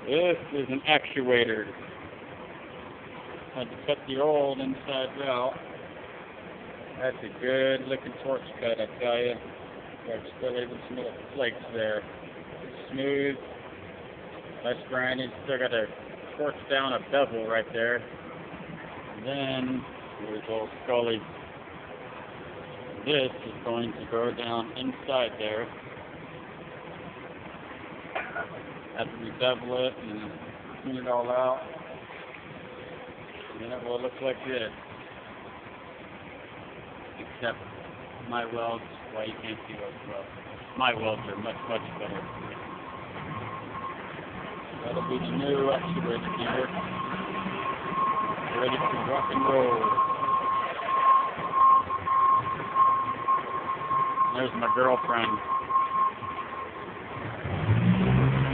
This is an actuator. Had to cut the old inside out. That's a good looking torch cut, I tell you. I'm still able to smell the flakes there. Smooth, less grinding. Still got to torch down a bevel right there. And then here's old Scully. This is going to go down inside there. After we bevel it and clean it all out, then it will look like this. Except my welds, well, you can't see those welds. My welds are much, much better. That'll be the new actuator here. Ready to rock and roll. There's my girlfriend.